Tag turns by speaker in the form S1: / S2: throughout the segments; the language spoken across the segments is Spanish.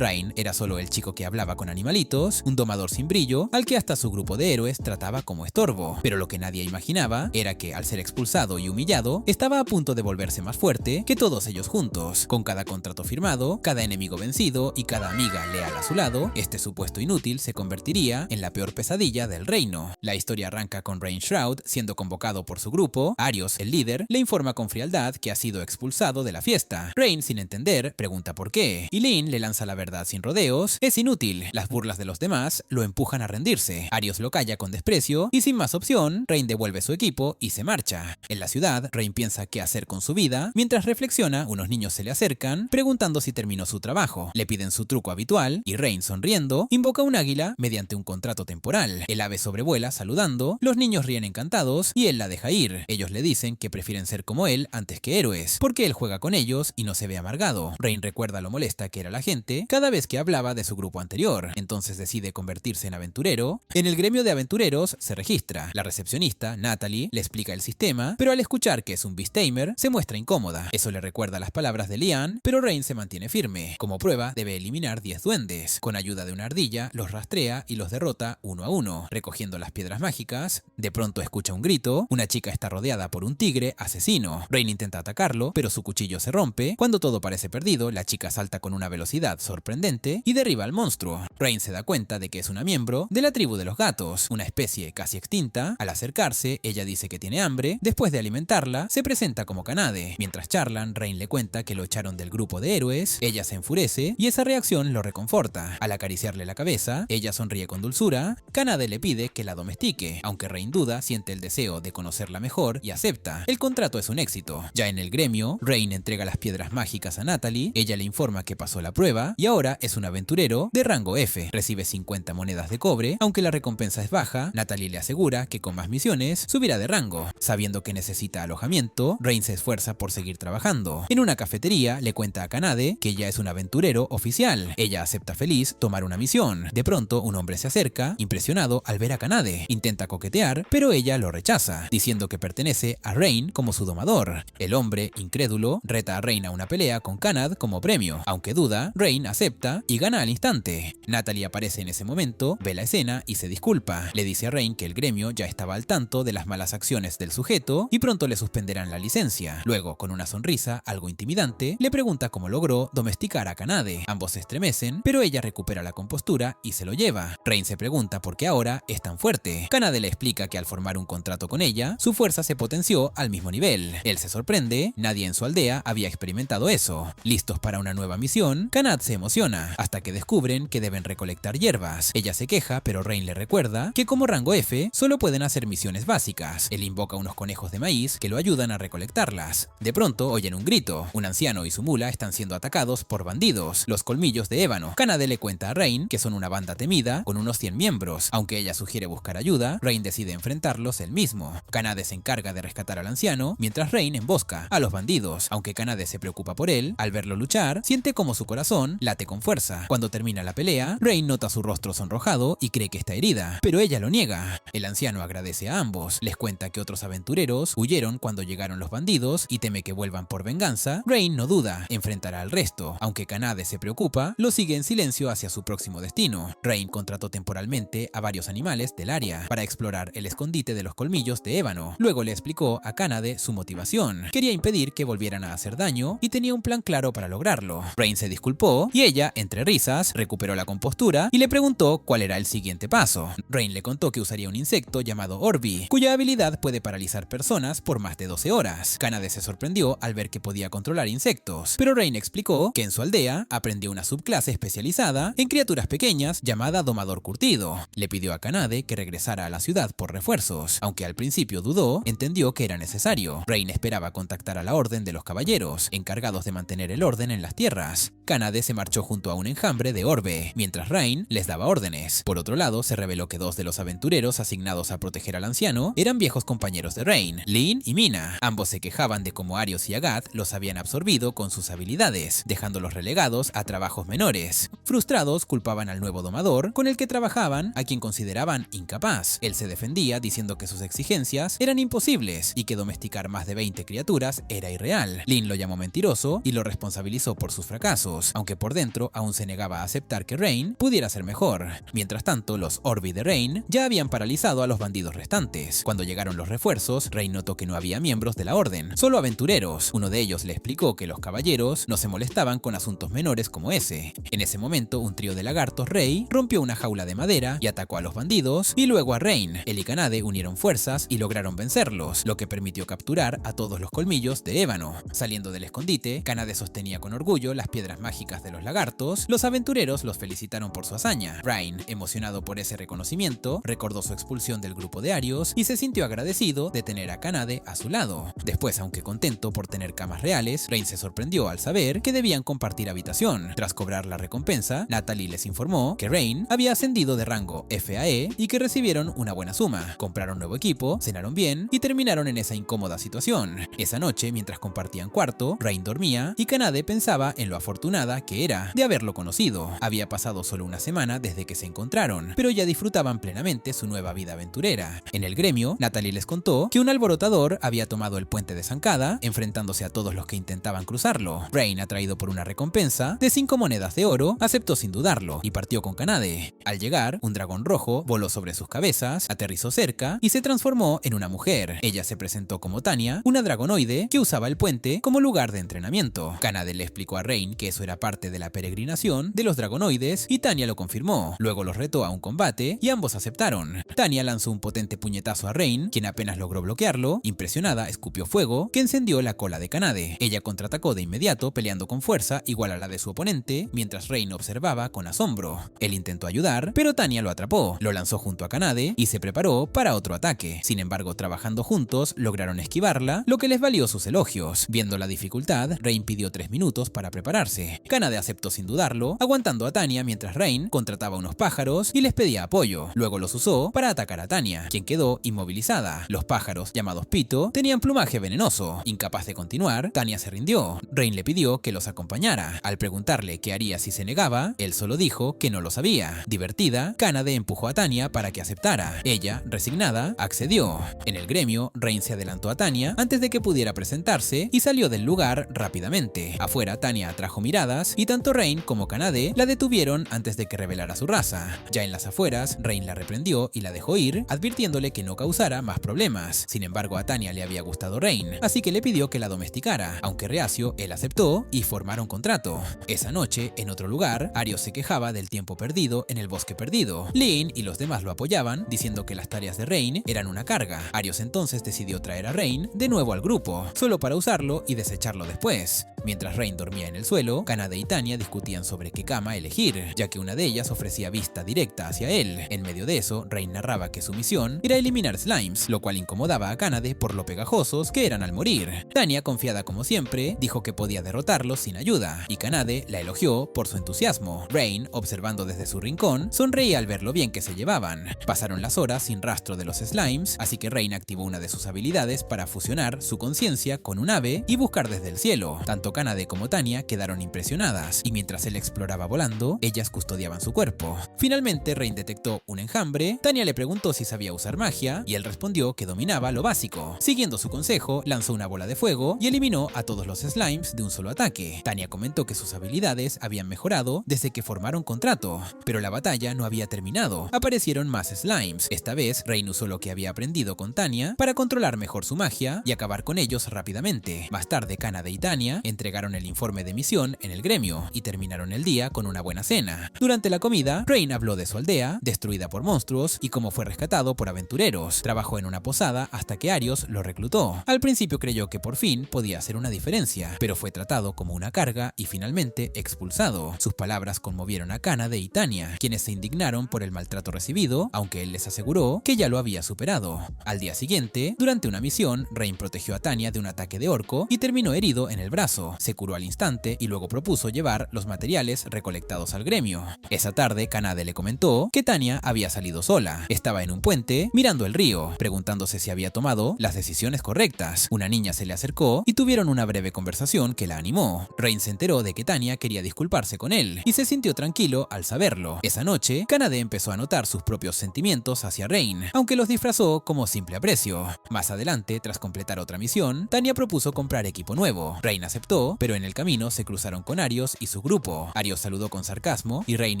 S1: Rain era solo el chico que hablaba con animalitos, un domador sin brillo, al que hasta su grupo de héroes trataba como estorbo. Pero lo que nadie imaginaba era que, al ser expulsado y humillado, estaba a punto de volverse más fuerte que todos ellos juntos. Con cada contrato firmado, cada enemigo vencido y cada amiga leal a su lado, este supuesto inútil se convertiría en la peor pesadilla del reino. La historia arranca con Rain Shroud siendo convocado por su grupo. Arios, el líder, le informa con frialdad que ha sido expulsado de la fiesta. Rain, sin entender, pregunta por qué, y Lin le lanza la verdad sin rodeos. Es inútil. Las burlas de los demás lo empujan a rendirse. Arios lo calla con desprecio y, sin más opción, Rain devuelve su equipo y se marcha. En la ciudad, Rain piensa qué hacer con su vida. Mientras reflexiona, unos niños se le acercan preguntando si terminó su trabajo. Le piden su truco habitual y Rain, sonriendo, invoca un águila mediante un contrato temporal. El ave sobrevuela saludando, los niños ríen encantados y él la deja ir. Ellos le dicen que prefieren ser como él antes que héroes, porque él juega con ellos y no se ve amargado. Rain recuerda lo molesta que era la gente cada vez que hablaba de su grupo anterior, entonces decide convertirse en aventurero. En el gremio de aventureros se registra. La recepcionista, Natalie, le explica el sistema, pero al escuchar que es un Beast-Tamer, se muestra incómoda. Eso le recuerda las palabras de Lian, pero Rain se mantiene firme. Como prueba, debe eliminar 10 duendes. Con ayuda de una ardilla, los rastrea y los derrota uno a uno, recogiendo las piedras mágicas. De pronto escucha un grito. Una chica está rodeada por un tigre asesino. Rain intenta atacarlo, pero su cuchillo se rompe. Cuando todo parece perdido, la chica salta con una velocidad sorprendente y derriba al monstruo. Rain se da cuenta de que es una miembro de la tribu de los gatos, una especie casi extinta. Al acercarse, ella dice que tiene hambre. Después de alimentarla, se presenta como Kanade. Mientras charlan, Rain le cuenta que lo echaron del grupo de héroes. Ella se enfurece y esa reacción lo reconforta. Al acariciarle la cabeza, ella sonríe con dulzura. Kanade le pide que la domestique, aunque Rain duda, siente el deseo de conocerla mejor y acepta. El contrato es un éxito. Ya en el gremio, Rain entrega las piedras mágicas a Natalie. Ella le informa que pasó la prueba y ahora es un aventurero de rango F. Recibe 50 monedas de cobre. Aunque la recompensa es baja, Natalie le asegura que con más misiones subirá de rango. Sabiendo que necesita alojamiento, Rain se esfuerza por seguir trabajando. En una cafetería le cuenta a Kanade que ya es un aventurero oficial. Ella acepta feliz tomar una misión. De pronto, un hombre se acerca, impresionado al ver a Kanade. Intenta coquetear, pero ella lo rechaza, diciendo que pertenece a Rain como su domador. El hombre, incrédulo, reta a Rain a una pelea con Kanade como premio. Aunque duda, Rain acepta y gana al instante. Natalie aparece en ese momento, ve la escena y se disculpa. Le dice a Rain que el gremio ya estaba al tanto de las malas acciones del sujeto y pronto le suspenderán la licencia. Luego, con una sonrisa algo intimidante, le pregunta cómo logró domesticar a Kanade. Ambos se estremecen, pero ella recupera la compostura y se lo lleva. Rain se pregunta por qué ahora es tan fuerte. Kanade le explica que al formar un contrato con ella, su fuerza se potenció al mismo nivel. Él se sorprende, nadie en su aldea había experimentado eso. Listos para una nueva misión, Kanade se emociona, hasta que descubren que deben recolectar hierbas. Ella se queja, pero Rain le recuerda que como rango F, solo pueden hacer misiones básicas. Él invoca unos conejos de maíz que lo ayudan a recolectarlas. De pronto oyen un grito. Un anciano y su mula están siendo atacados por bandidos, los colmillos de ébano. Kanade le cuenta a Rain que son una banda temida con unos 100 miembros. Aunque ella sugiere buscar ayuda, Rain decide enfrentarlos él mismo. Kanade se encarga de rescatar al anciano, mientras Rain embosca a los bandidos. Aunque Kanade se preocupa por él, al verlo luchar, siente como su corazón late con fuerza. Cuando termina la pelea, Rain nota su rostro sonrojado y cree que está herida, pero ella lo niega. El anciano agradece a ambos, les cuenta que otros aventureros huyeron cuando llegaron los bandidos y teme que vuelvan por venganza. Rain no duda, enfrentará al resto. Aunque Kanade se preocupa, lo sigue en silencio hacia su próximo destino. Rain contrató temporalmente a varios animales del área para explorar el escondite de los colmillos de ébano. Luego le explicó a Kanade su motivación. Quería impedir que volvieran a hacer daño y tenía un plan claro para lograrlo. Rain se disculpó y ella, entre risas, recuperó la compostura y le preguntó cuál era el siguiente paso. Rain le contó que usaría un insecto llamado Orbi, cuya habilidad puede paralizar personas por más de 12 horas. Kanade se sorprendió al ver que podía controlar insectos, pero Rain explicó que en su aldea aprendió una subclase especializada en criaturas pequeñas llamada Domador Curtido. Le pidió a Kanade que regresara a la ciudad por refuerzos. Aunque al principio dudó, entendió que era necesario. Rain esperaba contactar a la Orden de los Caballeros, encargados de mantener el orden en las tierras. Kanade se marchó junto a un enjambre de orbe, mientras Rain les daba órdenes. Por otro lado, se reveló que dos de los aventureros asignados a proteger al anciano eran viejos compañeros de Rain, Lin y Mina. Ambos se quejaban de cómo Arios y Agat los habían absorbido con sus habilidades, dejándolos relegados a trabajos menores. Frustrados, culpaban al nuevo domador con el que trabajaban, a quien consideraban incapaz. Él se defendía diciendo que sus exigencias eran imposibles y que domesticar más de 20 criaturas era irreal. Lin lo llamó mentiroso y lo responsabilizó por sus fracasos. todos, aunque por dentro aún se negaba a aceptar que Rain pudiera ser mejor. Mientras tanto, los Orby de Rain ya habían paralizado a los bandidos restantes. Cuando llegaron los refuerzos, Rain notó que no había miembros de la orden, solo aventureros. Uno de ellos le explicó que los caballeros no se molestaban con asuntos menores como ese. En ese momento, un trío de lagartos rey rompió una jaula de madera y atacó a los bandidos, y luego a Rain. Él y Kanade unieron fuerzas y lograron vencerlos, lo que permitió capturar a todos los colmillos de ébano. Saliendo del escondite, Kanade sostenía con orgullo las piedras mágicas de los lagartos. Los aventureros los felicitaron por su hazaña. Rain, emocionado por ese reconocimiento, recordó su expulsión del grupo de Arios y se sintió agradecido de tener a Kanade a su lado. Después, aunque contento por tener camas reales, Rain se sorprendió al saber que debían compartir habitación. Tras cobrar la recompensa, Natalie les informó que Rain había ascendido de rango F a E y que recibieron una buena suma. Compraron nuevo equipo, cenaron bien y terminaron en esa incómoda situación. Esa noche, mientras compartían cuarto, Rain dormía y Kanade pensaba en lo afortunada que era de haberlo conocido. Había pasado solo una semana desde que se encontraron, pero ya disfrutaban plenamente su nueva vida aventurera. En el gremio, Natalie les contó que un alborotador había tomado el puente de Zancada, enfrentándose a todos los que intentaban cruzarlo. Rain, atraído por una recompensa de 5 monedas de oro, aceptó sin dudarlo y partió con Kanade. Al llegar, un dragón rojo voló sobre sus cabezas, aterrizó cerca y se transformó en una mujer. Ella se presentó como Tania, una dragonoide que usaba el puente como lugar de entrenamiento. Kanade le explicó a Rain que eso era parte de la peregrinación de los dragonoides y Tania lo confirmó. Luego los retó a un combate y ambos aceptaron. Tania lanzó un potente puñetazo a Rain, quien apenas logró bloquearlo. Impresionada, escupió fuego que encendió la cola de Kanade. Ella contraatacó de inmediato, peleando con fuerza igual a la de su oponente, mientras Rain observaba con asombro. Él intentó ayudar, pero Tania lo atrapó, lo lanzó junto a Kanade y se preparó para otro ataque. Sin embargo, trabajando juntos, lograron esquivarla, lo que les valió sus elogios. Viendo la dificultad, Rain pidió 3 minutos para prepararse. Kanade aceptó sin dudarlo, aguantando a Tania mientras Rain contrataba unos pájaros y les pedía apoyo. Luego los usó para atacar a Tania, quien quedó inmovilizada. Los pájaros, llamados Pito, tenían plumaje venenoso. Incapaz de continuar, Tania se rindió. Rain le pidió que los acompañara. Al preguntarle qué haría si se negaba, él solo dijo que no lo sabía. Divertida, Kanade empujó a Tania para que aceptara. Ella, resignada, accedió. En el gremio, Rain se adelantó a Tania antes de que pudiera presentarse y salió del lugar rápidamente. Afuera, Tania atrajo miradas y tanto Rain como Kanade la detuvieron antes de que revelara su raza. Ya en las afueras, Rain la reprendió y la dejó ir, advirtiéndole que no causara más problemas. Sin embargo, a Tania le había gustado Rain, así que le pidió que la domesticara. Aunque reacio, él aceptó y formaron contrato. Esa noche, en otro lugar, Arios se quejaba del tiempo perdido en el bosque perdido. Lin y los demás lo apoyaban, diciendo que las tareas de Rain eran una carga. Arios entonces decidió traer a Rain de nuevo al grupo, solo para usarlo y desecharlo después. Mientras Rain dormía en el suelo, Kanade y Tania discutían sobre qué cama elegir, ya que una de ellas ofrecía vista directa hacia él. En medio de eso, Rain narraba que su misión era eliminar slimes, lo cual incomodaba a Kanade por lo pegajosos que eran al morir. Tania, confiada como siempre, dijo que podía derrotarlos sin ayuda, y Kanade la elogió por su entusiasmo. Rain, observando desde su rincón, sonreía al ver lo bien que se llevaban. Pasaron las horas sin rastro de los slimes, así que Rain activó una de sus habilidades para fusionar su conciencia con un ave y buscar desde el cielo. Tanto Kanade como Tania quedaron impresionadas, y mientras él exploraba volando, ellas custodiaban su cuerpo. Finalmente, Rain detectó un enjambre. Tania le preguntó si sabía usar magia, y él respondió que dominaba lo básico. Siguiendo su consejo, lanzó una bola de fuego y eliminó a todos los slimes de un solo ataque. Tania comentó que sus habilidades habían mejorado desde que formaron contrato, pero la batalla no había terminado. Aparecieron más slimes. Esta vez, Rain usó lo que había aprendido con Tania para controlar mejor su magia y acabar con ellos rápidamente. Más tarde, Kanade y Tania entregaron el informe de misión en el gremio y terminaron el día con una buena cena. Durante la comida, Rain habló de su aldea, destruida por monstruos, y cómo fue rescatado por aventureros. Trabajó en una posada hasta que Arios lo reclutó. Al principio creyó que por fin podía hacer una diferencia, pero fue tratado como una carga y finalmente expulsado. Sus palabras conmovieron a Kanade y Tania, quienes se indignaron por el maltrato recibido, aunque él les aseguró que ya lo había superado. Al día siguiente, durante una misión, Rain protegió a Tania de un ataque de orco y terminó herido en el brazo. Se curó al instante y luego propuso llevar los materiales recolectados al gremio. Esa tarde, Kanade le comentó que Tania había salido sola. Estaba en un puente, mirando el río, preguntándose si había tomado las decisiones correctas. Una niña se le acercó y tuvieron una breve conversación que la animó. Rain se enteró de que Tania quería disculparse con él y se sintió tranquilo al saberlo. Esa noche, Kanade empezó a notar sus propios sentimientos hacia Rain, aunque los disfrazó como simple aprecio. Más adelante, tras completar otra misión, Tania propuso comprar equipo nuevo. Rain aceptó intentó, pero en el camino se cruzaron con Arios y su grupo. Arios saludó con sarcasmo y Rain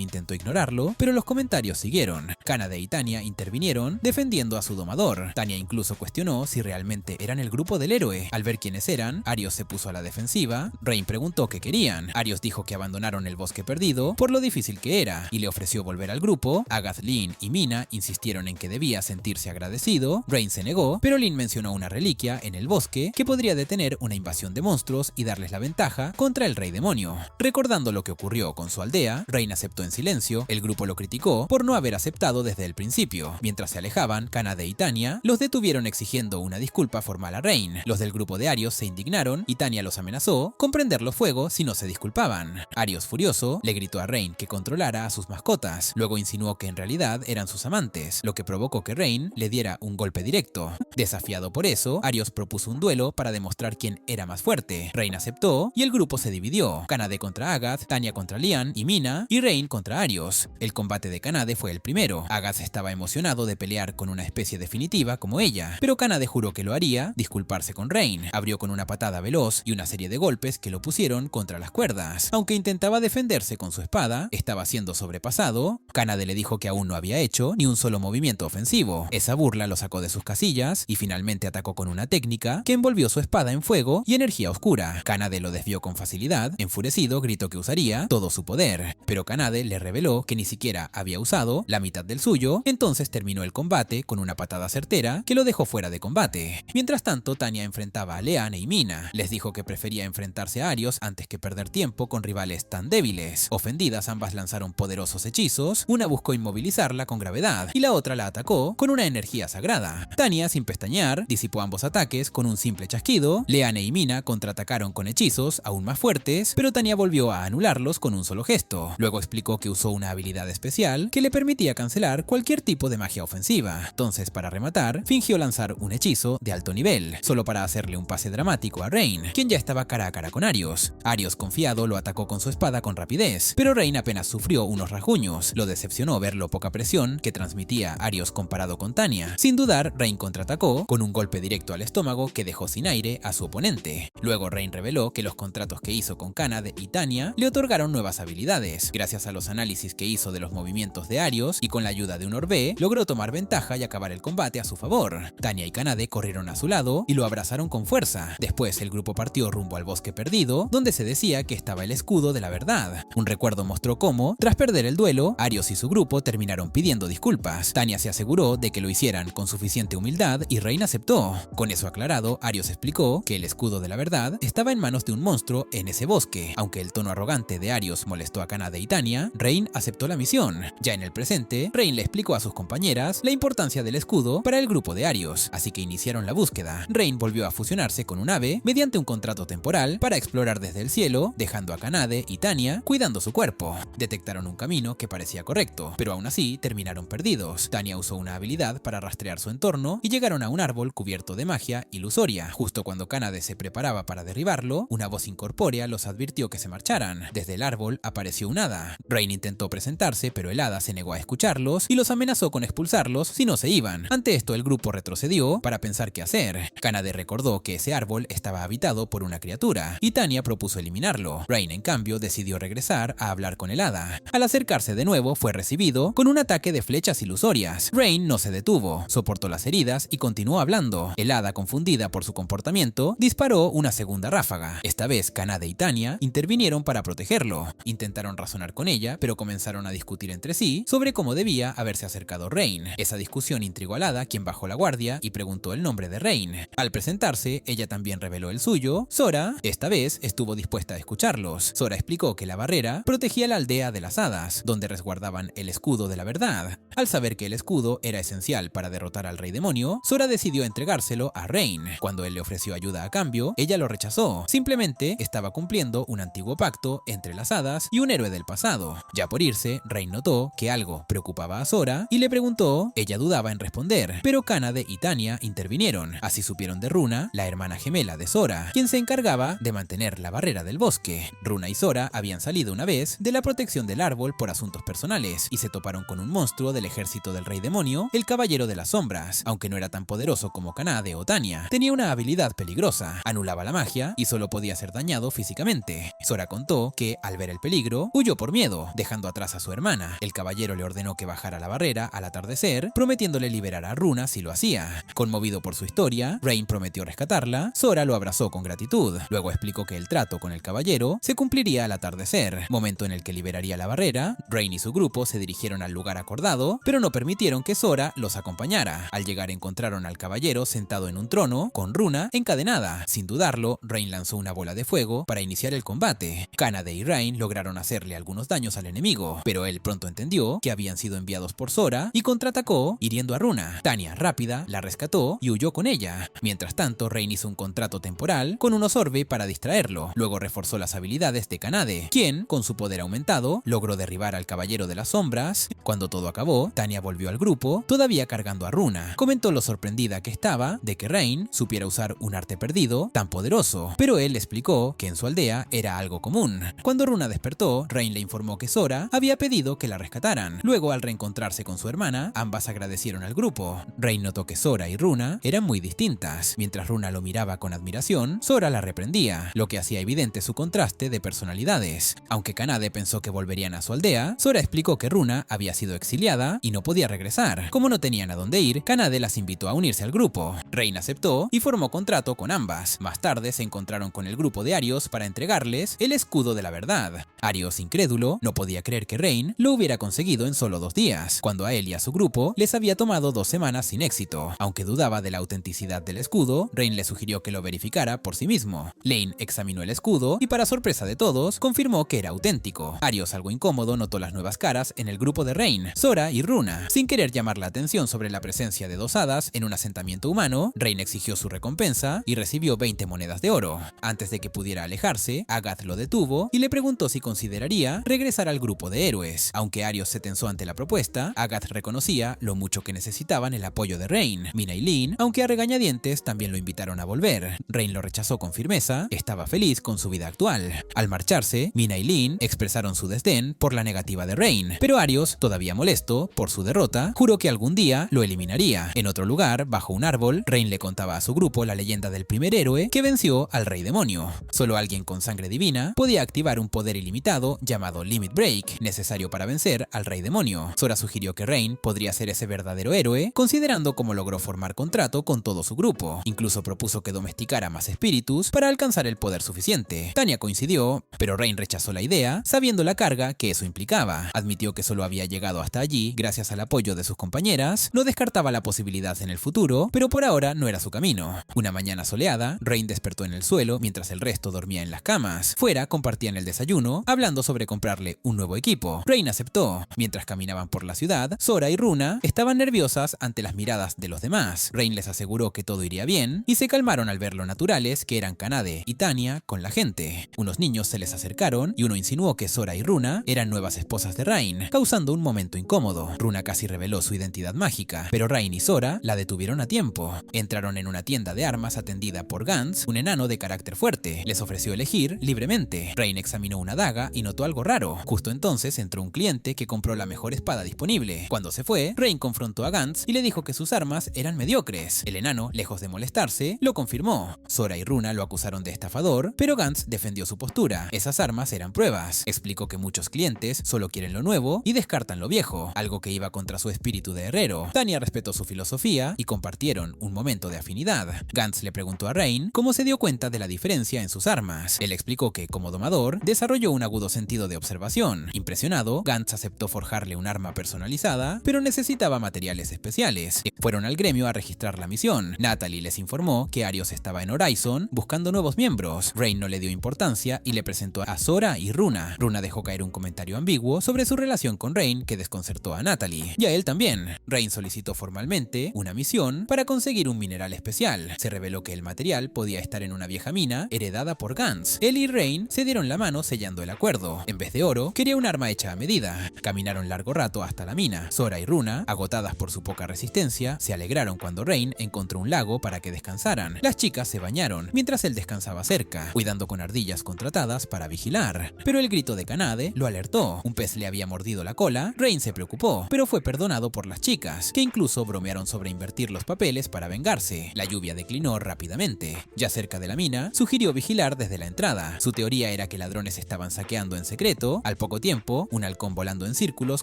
S1: intentó ignorarlo, pero los comentarios siguieron. Kanade y Tanya intervinieron defendiendo a su domador. Tanya incluso cuestionó si realmente eran el grupo del héroe. Al ver quiénes eran, Arios se puso a la defensiva. Rain preguntó qué querían. Arios dijo que abandonaron el bosque perdido por lo difícil que era y le ofreció volver al grupo. Agath, Lin y Mina insistieron en que debía sentirse agradecido. Rain se negó, pero Lin mencionó una reliquia en el bosque que podría detener una invasión de monstruos y darles la ventaja contra el rey demonio. Recordando lo que ocurrió con su aldea, Rain aceptó en silencio. El grupo lo criticó por no haber aceptado desde el principio. Mientras se alejaban, Kanade y Tanya los detuvieron exigiendo una disculpa formal a Rain. Los del grupo de Arios se indignaron y Tanya los amenazó con prenderlos fuego si no se disculpaban. Arios, furioso, le gritó a Rain que controlara a sus mascotas. Luego insinuó que en realidad eran sus amantes, lo que provocó que Rain le diera un golpe directo. Desafiado por eso, Arios propuso un duelo para demostrar quién era más fuerte. Rain aceptó y el grupo se dividió. Kanade contra Agath, Tanya contra Lian y Mina y Rain contra Arios. El combate de Kanade fue el primero. Agath estaba emocionado de pelear con una especie definitiva como ella, pero Kanade juró que lo haría disculparse con Rain. Abrió con una patada veloz y una serie de golpes que lo pusieron contra las cuerdas. Aunque intentaba defenderse con su espada, estaba siendo sobrepasado. Kanade le dijo que aún no había hecho ni un solo movimiento ofensivo. Esa burla lo sacó de sus casillas y finalmente atacó con una técnica que envolvió su espada en fuego y energía oscura. Kanade lo desvió con facilidad. Enfurecido, gritó que usaría todo su poder, pero Kanade le reveló que ni siquiera había usado la mitad del suyo. Entonces terminó el combate con una patada certera que lo dejó fuera de combate. Mientras tanto, Tanya enfrentaba a Leane y Mina. Les dijo que prefería enfrentarse a Arios antes que perder tiempo con rivales tan débiles. Ofendidas, ambas lanzaron poderosos hechizos. Una buscó inmovilizarla con gravedad y la otra la atacó con una energía sagrada. Tanya, sin pestañear, disipó ambos ataques con un simple chasquido. Leane y Mina contraatacaron con hechizos aún más fuertes, pero Tanya volvió a anularlos con un solo gesto. Luego explicó que usó una habilidad especial que le permitía cancelar cualquier tipo de magia ofensiva. Entonces, para rematar, fingió lanzar un hechizo de alto nivel, solo para hacerle un pase dramático a Rain, quien ya estaba cara a cara con Arios. Arios, confiado, lo atacó con su espada con rapidez, pero Rain apenas sufrió unos rasguños. Lo decepcionó ver lo poca presión que transmitía Arios comparado con Tanya. Sin dudar, Rain contraatacó con un golpe directo al estómago que dejó sin aire a su oponente. Luego Rain reveló que los contratos que hizo con Kanade y Tanya le otorgaron nuevas habilidades. Gracias a los análisis que hizo de los movimientos de Arios y con la ayuda de un orbe, logró tomar ventaja y acabar el combate a su favor. Tanya y Kanade corrieron a su lado y lo abrazaron con fuerza. Después el grupo partió rumbo al bosque perdido, donde se decía que estaba el escudo de la verdad. Un recuerdo mostró cómo, tras perder el duelo, Arios y su grupo terminaron pidiendo disculpas. Tanya se aseguró de que lo hicieran con suficiente humildad y Rain aceptó. Con eso aclarado, Arios explicó que el escudo de la verdad estaba en manos de un monstruo en ese bosque. Aunque el tono arrogante de Arios molestó a Kanade y Tanya, Rain aceptó la misión. Ya en el presente, Rain le explicó a sus compañeras la importancia del escudo para el grupo de Arios, así que iniciaron la búsqueda. Rain volvió a fusionarse con un ave mediante un contrato temporal para explorar desde el cielo, dejando a Kanade y Tanya cuidando su cuerpo. Detectaron un camino que parecía correcto, pero aún así terminaron perdidos. Tanya usó una habilidad para rastrear su entorno y llegaron a un árbol cubierto de magia ilusoria. Justo cuando Kanade se preparaba para derribarlo, una voz incorpórea los advirtió que se marcharan. Desde el árbol apareció un hada. Rain intentó presentarse, pero el hada se negó a escucharlos y los amenazó con expulsarlos si no se iban. Ante esto, el grupo retrocedió para pensar qué hacer. Kanade recordó que ese árbol estaba habitado por una criatura y Tanya propuso eliminarlo. Rain, en cambio, decidió regresar a hablar con el hada. Al acercarse de nuevo, fue recibido con un ataque de flechas ilusorias. Rain no se detuvo, soportó las heridas y continuó hablando. El hada, confundida por su comportamiento, disparó una segunda ráfaga. Esta vez, Kanade y Tanya intervinieron para protegerlo. Intentaron razonar con ella, pero comenzaron a discutir entre sí sobre cómo debía haberse acercado Rain. Esa discusión intrigó al hada, quien bajó la guardia y preguntó el nombre de Rain. Al presentarse, ella también reveló el suyo. Sora, esta vez, estuvo dispuesta a escucharlos. Sora explicó que la barrera protegía la aldea de las hadas, donde resguardaban el escudo de la verdad. Al saber que el escudo era esencial para derrotar al rey demonio, Sora decidió entregárselo a Rain. Cuando él le ofreció ayuda a cambio, ella lo rechazó. Simplemente estaba cumpliendo un antiguo pacto entre las hadas y un héroe del pasado. Ya por irse, Rain notó que algo preocupaba a Sora y le preguntó. Ella dudaba en responder, pero Kanade y Tanya intervinieron. Así supieron de Runa, la hermana gemela de Sora, quien se encargaba de mantener la barrera del bosque. Runa y Sora habían salido una vez de la protección del árbol por asuntos personales y se toparon con un monstruo del ejército del rey demonio, el Caballero de las Sombras. Aunque no era tan poderoso como Kanade o Tanya, tenía una habilidad peligrosa, anulaba la magia y solo podía ser dañado físicamente. Sora contó que, al ver el peligro, huyó por miedo, dejando atrás a su hermana. El caballero le ordenó que bajara la barrera al atardecer, prometiéndole liberar a Runa si lo hacía. Conmovido por su historia, Rain prometió rescatarla. Sora lo abrazó con gratitud. Luego explicó que el trato con el caballero se cumpliría al atardecer, momento en el que liberaría la barrera. Rain y su grupo se dirigieron al lugar acordado, pero no permitieron que Sora los acompañara. Al llegar encontraron al caballero sentado en un trono, con Runa encadenada. Sin dudarlo, Rain lanzó una bola de fuego para iniciar el combate. Kanade y Rain lograron hacerle algunos daños al enemigo, pero él pronto entendió que habían sido enviados por Sora y contraatacó, hiriendo a Runa. Tanya, rápida, la rescató y huyó con ella. Mientras tanto, Rain hizo un contrato temporal con un Osorbe para distraerlo. Luego reforzó las habilidades de Kanade, quien, con su poder aumentado, logró derribar al Caballero de las Sombras. Cuando todo acabó, Tanya volvió al grupo, todavía cargando a Runa. Comentó lo sorprendida que estaba de que Rain supiera usar un arte perdido tan poderoso, pero él le explicó que en su aldea era algo común. Cuando Runa despertó, Rain le informó que Sora había pedido que la rescataran. Luego, al reencontrarse con su hermana, ambas agradecieron al grupo. Rain notó que Sora y Runa eran muy distintas. Mientras Runa lo miraba con admiración, Sora la reprendía, lo que hacía evidente su contraste de personalidades. Aunque Kanade pensó que volverían a su aldea, Sora explicó que Runa había sido exiliada y no podía regresar. Como no tenían a dónde ir, Kanade las invitó a unirse al grupo. Rain aceptó y formó contrato con ambas. Más tarde se encontraron con el grupo de Arios para entregarles el escudo de la verdad. Arios, incrédulo, no podía creer que Rain lo hubiera conseguido en solo 2 días, cuando a él y a su grupo les había tomado 2 semanas sin éxito. Aunque dudaba de la autenticidad del escudo, Rain le sugirió que lo verificara por sí mismo. Lane examinó el escudo y, para sorpresa de todos, confirmó que era auténtico. Arios, algo incómodo, notó las nuevas caras en el grupo de Rain, Sora y Runa. Sin querer llamar la atención sobre la presencia de 2 hadas en un asentamiento humano, Rain exigió su recompensa y recibió 20 monedas de oro. Antes de que pudiera alejarse, Agath lo detuvo y le preguntó si consideraría regresar al grupo de héroes. Aunque Arios se tensó ante la propuesta, Agath reconocía lo mucho que necesitaban el apoyo de Rain. Mina y Lin, aunque a regañadientes, también lo invitaron a volver. Rain lo rechazó con firmeza, estaba feliz con su vida actual. Al marcharse, Mina y Lin expresaron su desdén por la negativa de Rain, pero Arios, todavía molesto por su derrota, juró que algún día lo eliminaría. En otro lugar, bajo un árbol, Rain le contaba a su grupo la leyenda del primer héroe que venció al Rey Demonio. Solo alguien con sangre divina podía activar un poder ilimitado llamado Limit Break, necesario para vencer al Rey Demonio. Sora sugirió que Rain podría ser ese verdadero héroe, considerando cómo logró formar contrato con todo su grupo. Incluso propuso que domesticara más espíritus para alcanzar el poder suficiente. Tanya coincidió, pero Rain rechazó la idea, sabiendo la carga que eso implicaba. Admitió que solo había llegado hasta allí gracias al apoyo de sus compañeras, no descartaba la posibilidad en el futuro, pero por ahora no era su camino. Una mañana soleada, Rain despertó en el suelo mientras el resto dormía en las camas. Fuera compartían el desayuno, hablando sobre comprarle un nuevo equipo. Rain aceptó. Mientras caminaban por la ciudad, Sora y Runa estaban nerviosas ante las miradas de los demás. Rain les aseguró que todo iría bien y se calmaron al ver lo naturales que eran Kanade y Tanya con la gente. Unos niños se les acercaron y uno insinuó que Sora y Runa eran nuevas esposas de Rain, causando un momento incómodo. Runa casi reveló su identidad mágica, pero Rain y Sora la detuvieron a tiempo. Entraron en una tienda de armas atendida por Gantz, un enano de carácter fuerte. Les ofreció elegir libremente. Rain examinó una daga y notó algo raro. Justo entonces entró un cliente que compró la mejor espada disponible. Cuando se fue, Rain confrontó a Gantz y le dijo que sus armas eran mediocres. El enano, lejos de molestarse, lo confirmó. Sora y Runa lo acusaron de estafador, pero Gantz defendió su postura. Esas armas eran pruebas. Explicó que muchos clientes solo quieren lo nuevo y descartan lo viejo, algo que iba contra su espíritu de herrero. Tanya respetó su filosofía y compartieron un momento de afinidad. Gantz le preguntó a Rain cómo se dio cuenta de la diferencia en sus armas. Él explicó que, como domador, desarrolló un agudo sentido de observación. Impresionado, Gantz aceptó forjarle un arma personalizada, pero necesitaba materiales especiales. Fueron al gremio a registrar la misión. Natalie les informó que Arios estaba en Horizon buscando nuevos miembros. Rain no le dio importancia y le presentó a Sora y Runa. Runa dejó caer un comentario ambiguo sobre su relación con Rain que desconcertó a Natalie. Y a él también. Rain solicitó formalmente una misión para conseguir un mineral especial. Se reveló que el material podía estar en una vieja mina heredada por Gantz. Él y Rain se dieron la mano sellando el acuerdo. En vez de oro, quería un arma hecha a medida. Caminaron largo rato hasta la mina. Sora y Runa, agotadas por su poca resistencia, se alegraron cuando Rain encontró un lago para que descansaran. Las chicas se bañaron, mientras él descansaba cerca, cuidando con ardillas contratadas para vigilar. Pero el grito de Kanade lo alertó. Un pez le había mordido la cola. Rain se preocupó, pero fue perdonado por las chicas, que incluso bromearon sobre invertir los papeles para vengarse. La lluvia declinó rápidamente. Ya cerca de la mina, Tania sugirió vigilar desde la entrada. Su teoría era que ladrones estaban saqueando en secreto. Al poco tiempo, un halcón volando en círculos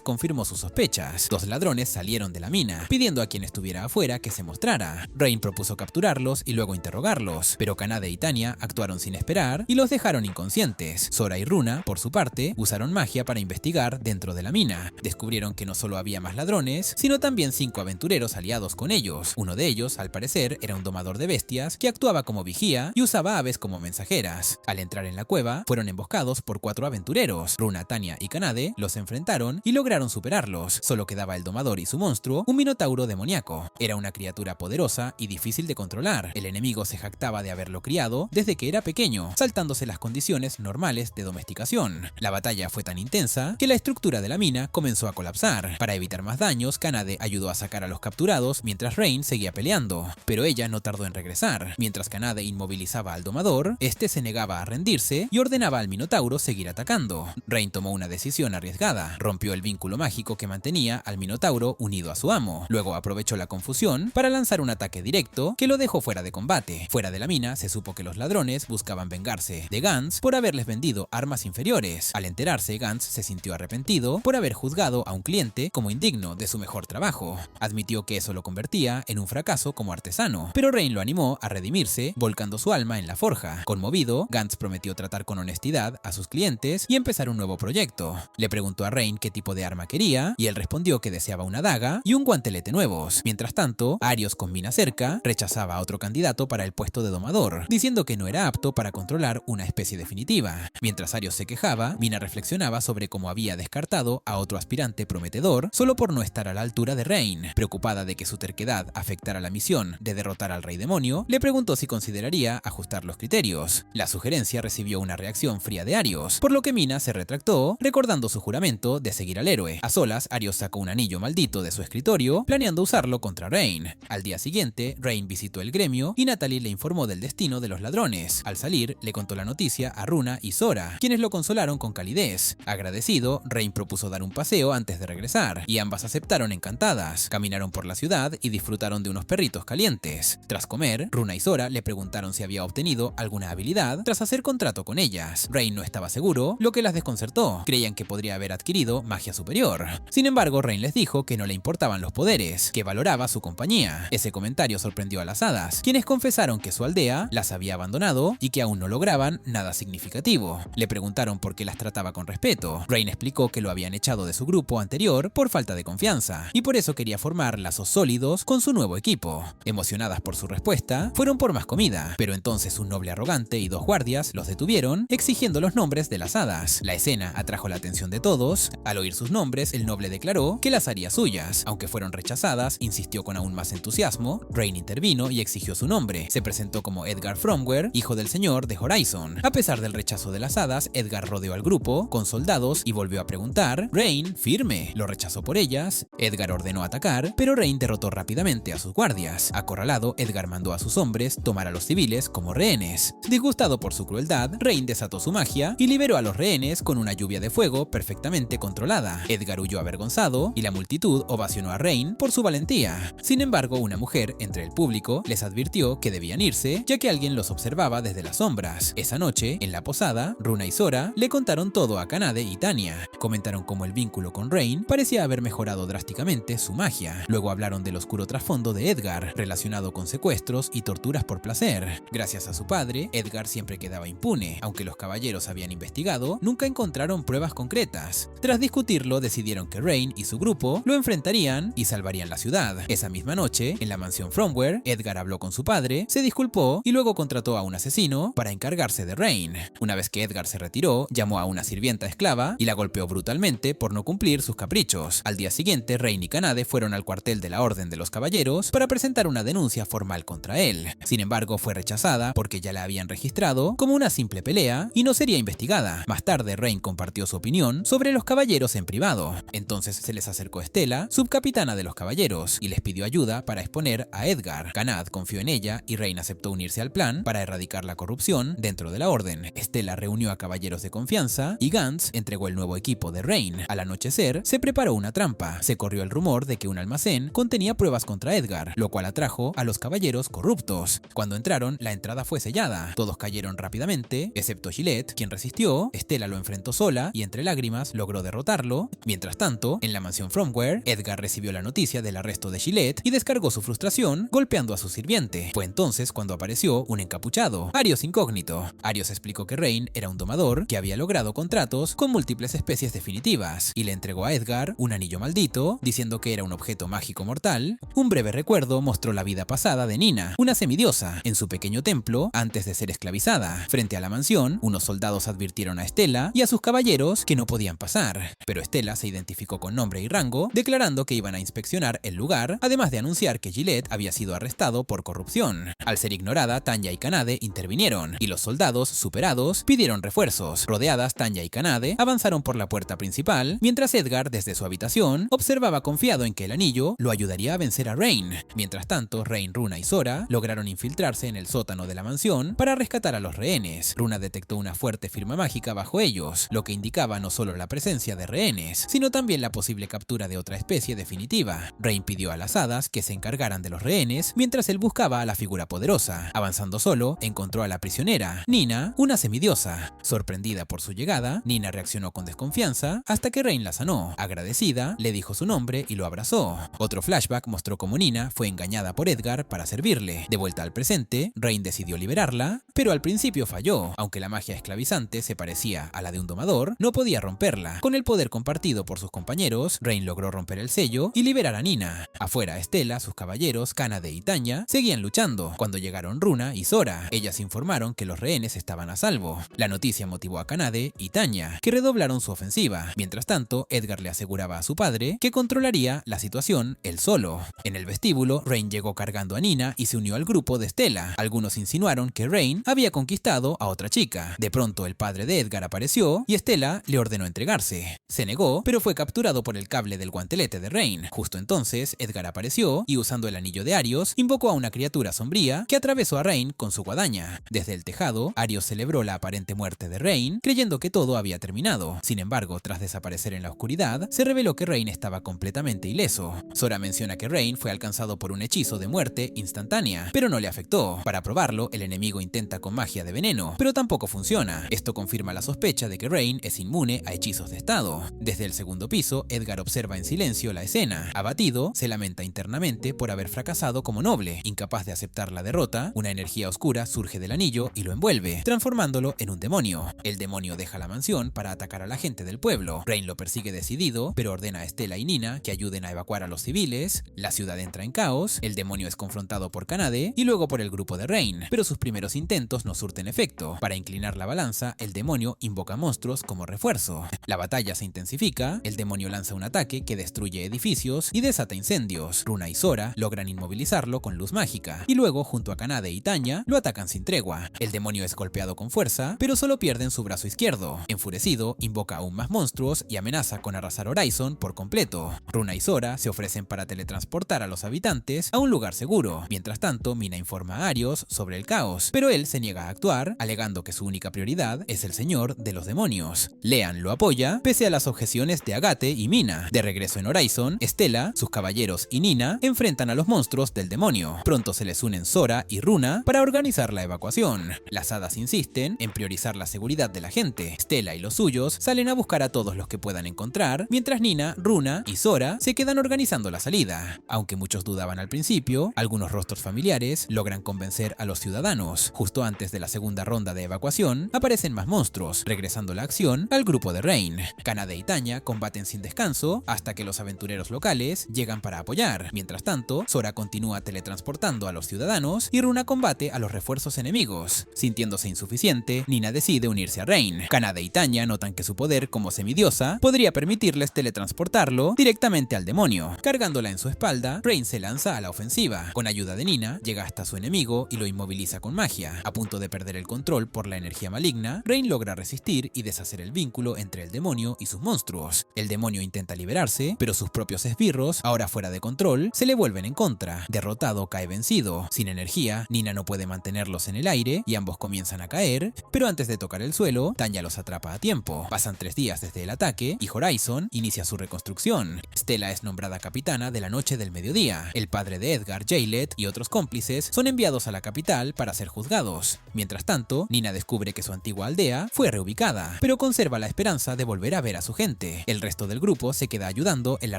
S1: confirmó sus sospechas. Dos ladrones salieron de la mina, pidiendo a quien estuviera afuera que se mostrara. Rain propuso capturarlos y luego interrogarlos, pero Kanade y Tania actuaron sin esperar y los dejaron inconscientes. Sora y Runa, por su parte, usaron magia para investigar dentro de la mina. Descubrieron que no solo había más ladrones, sino también 5 aventureros aliados con ellos. Uno de ellos, al parecer, era un domador de bestias que actuaba como vigía y usaba aves como mensajeras. Al entrar en la cueva, fueron emboscados por 4 aventureros. Runa, Tania y Kanade los enfrentaron y lograron superarlos. Solo quedaba el domador y su monstruo, un minotauro demoníaco. Era una criatura poderosa y difícil de controlar. El enemigo se jactaba de haberlo criado desde que era pequeño, saltándose las condiciones normales de domesticación. La batalla fue tan intensa que la estructura de la mina comenzó a colapsar. Para evitar más daños, Kanade ayudó a sacar a los capturados mientras Rain seguía peleando, pero ella no tardó en regresar. Mientras Kanade inmovilizaba al domador, este se negaba a rendirse y ordenaba al minotauro seguir atacando. Rain tomó una decisión arriesgada. Rompió el vínculo mágico que mantenía al minotauro unido a su amo. Luego aprovechó la confusión para lanzar un ataque directo que lo dejó fuera de combate. Fuera de la mina se supo que los ladrones buscaban vengarse de Gantz por haberles vendido armas inferiores. Al enterarse, Gantz se sintió arrepentido por haber juzgado a un cliente como indigno de su mejor trabajo. Admitió que eso lo convertía en un fracaso como artesano, pero Rain lo animó a redimirse, volcando su alma en la forja. Conmovido, Gantz prometió tratar con honestidad a sus clientes y empezar un nuevo proyecto. Le preguntó a Rain qué tipo de arma quería y él respondió que deseaba una daga y un guantelete nuevos. Mientras tanto, Arios con Mina cerca rechazaba a otro candidato para el puesto de domador, diciendo que no era apto para controlar una especie definitiva. Mientras Arios se quejaba, Mina reflexionaba sobre cómo había descartado a otro aspirante prometedor solo por no estar a la altura de Rain. Preocupada de que su terquedad afectara la misión de derrotar al rey demonio, le preguntó si consideraría ajustar los criterios. La sugerencia recibió una reacción fría de Arios, por lo que Mina se retractó, recordando su juramento de seguir al héroe. A solas, Arios sacó un anillo maldito de su escritorio, planeando usarlo contra Rain. Al día siguiente, Rain visitó el gremio y Natalie le informó del destino de los ladrones. Al salir, le contó la noticia a Runa y Sora, quienes lo consolaron con calidez. Agradecido, Rain propuso dar un paseo antes de regresar, y ambas aceptaron encantadas. Caminaron por la ciudad y disfrutaron de unos perritos calientes. Tras comer, Runa y Sora le preguntaron si había obtenido alguna habilidad tras hacer contrato con ellas. Rain no estaba seguro, lo que las desconcertó. Creían que podría haber adquirido magia superior. Sin embargo, Rain les dijo que no le importaban los poderes, que valoraba su compañía. Ese comentario sorprendió a las hadas, quienes confesaron que su aldea las había abandonado y que aún no lograban nada significativo. Le preguntaron por qué las trataba con respeto. Rain explicó que lo habían echado de su grupo anterior por falta de confianza, y por eso quería formar lazos sólidos con su nuevo equipo. Emocionadas por su respuesta, fueron por más comida, pero entonces un noble arrogante y 2 guardias los detuvieron, exigiendo los nombres de las hadas. La escena atrajo la atención de todos. Al oír sus nombres, el noble declaró que las haría suyas. Aunque fueron rechazadas, insistió con aún más entusiasmo. Rain intervino y exigió su nombre. Se presentó como Edgar Fromware, hijo del señor de Horizon. A pesar del rechazo de las hadas, Edgar rodeó al grupo con soldados y volvió a preguntar. Rain, firme, lo rechazó por ellas. Edgar ordenó atacar, pero Rain derrotó rápidamente a sus guardias. Acorralado, Edgar mandó a sus hombres tomar a los civiles como rehenes. Disgustado por su crueldad, Rain desató su magia y liberó a los rehenes con una lluvia de fuego perfectamente controlada. Edgar huyó avergonzado y la multitud ovacionó a Rain por su valentía. Sin embargo, una mujer entre el público les advirtió que debían irse, ya que alguien los observaba desde las sombras. Esa noche, en la posada, Runa y Sora le contaron todo a Kanade y Tania. Comentaron cómo el vínculo con Rain parecía haber mejorado drásticamente su magia. Luego hablaron del oscuro trasfondo de Edgar, relacionado con secuestros y torturas por placer. Gracias a su padre, Edgar siempre quedaba impune. Aunque los caballeros habían investigado, nunca encontraron pruebas concretas. Tras discutirlo, decidieron que Rain y su grupo lo enfrentarían y salvarían la ciudad. Esa misma noche, en la mansión Fromware, Edgar habló con su padre, se disculpó y luego contrató a un asesino para encargarse de Rain. Una vez que Edgar se retiró, llamó a una sirvienta esclava y la golpeó brutalmente por no cumplir sus caprichos. Al día siguiente, Rain y Kanade fueron al cuartel de la Orden de los Caballeros para presentar una denuncia formal contra él. Sin embargo, fue rechazada porque ya la habían registrado como una simple pelea y no sería investigada. Más tarde, Rain compartió su opinión sobre los caballeros en privado. Entonces se les acercó Estela, subcapitana de los caballeros, y les pidió ayuda para exponer a Edgar. Kanade confió en ella y Rain aceptó unirse al plan para erradicar la corrupción dentro de la orden. Estela reunió a caballeros de confianza y Gantz entregó el nuevo equipo de Rain. Al anochecer, se preparó una trampa. Se corrió el rumor de que un almacén contenía pruebas contra Edgar, lo cual atrajo a los caballeros corruptos. Cuando entraron, la entrada fue fue sellada. Todos cayeron rápidamente, excepto Gillette, quien resistió. Stella lo enfrentó sola y entre lágrimas logró derrotarlo. Mientras tanto, en la mansión Fromware, Edgar recibió la noticia del arresto de Gillette y descargó su frustración golpeando a su sirviente. Fue entonces cuando apareció un encapuchado, Arios Incógnito. Arios explicó que Rain era un domador que había logrado contratos con múltiples especies definitivas y le entregó a Edgar un anillo maldito, diciendo que era un objeto mágico mortal. Un breve recuerdo mostró la vida pasada de Nina, una semidiosa, en su pequeño templo antes de ser esclavizada. Frente a la mansión, unos soldados advirtieron a Stella y a sus caballeros que no podían pasar, pero Stella se identificó con nombre y rango, declarando que iban a inspeccionar el lugar, además de anunciar que Gillette había sido arrestado por corrupción. Al ser ignorada, Tanya y Kanade intervinieron, y los soldados, superados, pidieron refuerzos. Rodeadas, Tanya y Kanade avanzaron por la puerta principal, mientras Edgar, desde su habitación, observaba confiado en que el anillo lo ayudaría a vencer a Rain. Mientras tanto, Rain, Runa y Sora lograron infiltrarse en el sótano de la mansión para rescatar a los rehenes. Runa detectó una fuerte firma mágica bajo ellos, lo que indicaba no solo la presencia de rehenes, sino también la posible captura de otra especie definitiva. Rain pidió a las hadas que se encargaran de los rehenes mientras él buscaba a la figura poderosa. Avanzando solo, encontró a la prisionera, Nina, una semidiosa. Sorprendida por su llegada, Nina reaccionó con desconfianza hasta que Rain la sanó. Agradecida, le dijo su nombre y lo abrazó. Otro flashback mostró cómo Nina fue engañada por Edgar para servirle. De vuelta al presente, Rain decidió liberarla, pero al principio falló. Aunque la magia esclavizante se parecía a la de un domador, no podía romperla. Con el poder compartido por sus compañeros, Rain logró romper el sello y liberar a Nina. Afuera, Stella, sus caballeros, Kanade y Tanya seguían luchando. Cuando llegaron Runa y Sora, ellas informaron que los rehenes estaban a salvo. La noticia motivó a Kanade y Tanya, que redoblaron su ofensiva. Mientras tanto, Edgar le aseguraba a su padre que controlaría la situación él solo. En el vestíbulo, Rain llegó cargando a Nina y se unió al grupo de Stella. Algunos insinuaron que Rain había conquistado a otra chica. De pronto, el padre de Edgar apareció y Stella le ordenó entregarse. Se negó, pero fue capturado por el cable del guantelete de Rain. Justo entonces, Edgar apareció y, usando el anillo de Arios, invocó a una criatura sombría que atravesó a Rain con su guadaña. Desde el tejado, Arios celebró la aparente muerte de Rain, creyendo que todo había terminado. Sin embargo, tras desaparecer en la oscuridad, se reveló que Rain estaba completamente ileso. Sora menciona que Rain fue alcanzado por un hechizo de muerte instantánea, pero no le afectó. Para probarlo, el enemigo intenta con magia de veneno, pero tampoco funciona. Esto confirma la sospecha de que Rain es inmune a hechizos de estado. Desde el segundo piso, Edgar observa en silencio la escena. Abatido, se lamenta internamente por haber fracasado como noble. Incapaz de aceptar la derrota, una energía oscura surge del anillo y lo envuelve, transformándolo en un demonio. El demonio deja la mansión para atacar a la gente del pueblo. Rain lo persigue decidido, pero ordena a Stella y Nina que ayuden a evacuar a los civiles. La ciudad entra en caos, el demonio es confrontado por Kanade y luego por el grupo de Rain, pero sus primeros intentos no surten efecto. Para inclinar la balanza, el demonio invoca monstruos como refuerzo. La batalla se intensifica, el demonio lanza un ataque que destruye edificios y desata incendios. Runa y Sora logran inmovilizarlo con luz mágica, y luego, junto a Kanade y Tanya, lo atacan sin tregua. El demonio es golpeado con fuerza, pero solo pierde en su brazo izquierdo. Enfurecido, invoca aún más monstruos y amenaza con arrasar Horizon por completo. Runa y Sora se ofrecen para teletransportar a los habitantes a un lugar seguro. Mientras tanto, Mina informa a Arios sobre el caos, pero él se niega a actuar, alegando que su única prioridad es el señor de los demonios. Lean lo apoya, pese a las objeciones de Agate y Mina. De regreso en Horizon, Stella, sus caballeros y Nina enfrentan a los monstruos del demonio. Pronto se les unen Sora y Runa para organizar la evacuación. Las hadas insisten en priorizar la seguridad de la gente. Stella y los suyos salen a buscar a todos los que puedan encontrar, mientras Nina, Runa y Sora se quedan organizando la salida. Aunque muchos dudaban al principio, algunos rostros familiares logran convencer a los ciudadanos. Justo antes de la segunda ronda de evacuación, aparecen más monstruos, regresando la acción al grupo de Rain. Kanade y Tanya combaten sin descanso hasta que los aventureros locales llegan para apoyar. Mientras tanto, Sora continúa teletransportando a los ciudadanos y Runa combate a los refuerzos enemigos. Sintiéndose insuficiente, Nina decide unirse a Rain. Kanade y Tanya notan que su poder como semidiosa podría permitirles teletransportarlo directamente al demonio. Cargándola en su espalda, Rain se lanza a la ofensiva. Con ayuda de Nina, llega hasta su enemigo y lo inmoviliza con magia. A punto de perder el control por la energía maligna, Rain logra resistir y deshacer el vínculo entre el demonio y sus monstruos. El demonio intenta liberarse, pero sus propios esbirros, ahora fuera de control, se le vuelven en contra. Derrotado, cae vencido. Sin energía, Nina no puede mantenerlos en el aire y ambos comienzan a caer, pero antes de tocar el suelo, Tanya los atrapa a tiempo. Pasan 3 días desde el ataque y Horizon inicia su reconstrucción. Stella es nombrada capitana de la Noche del Mediodía. El padre de Edgar, Gillette y otros cómplices son enviados a la capital para para ser juzgados. Mientras tanto, Nina descubre que su antigua aldea fue reubicada, pero conserva la esperanza de volver a ver a su gente. El resto del grupo se queda ayudando en la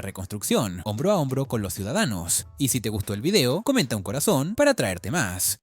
S1: reconstrucción, hombro a hombro con los ciudadanos. Y si te gustó el video, comenta un corazón para traerte más.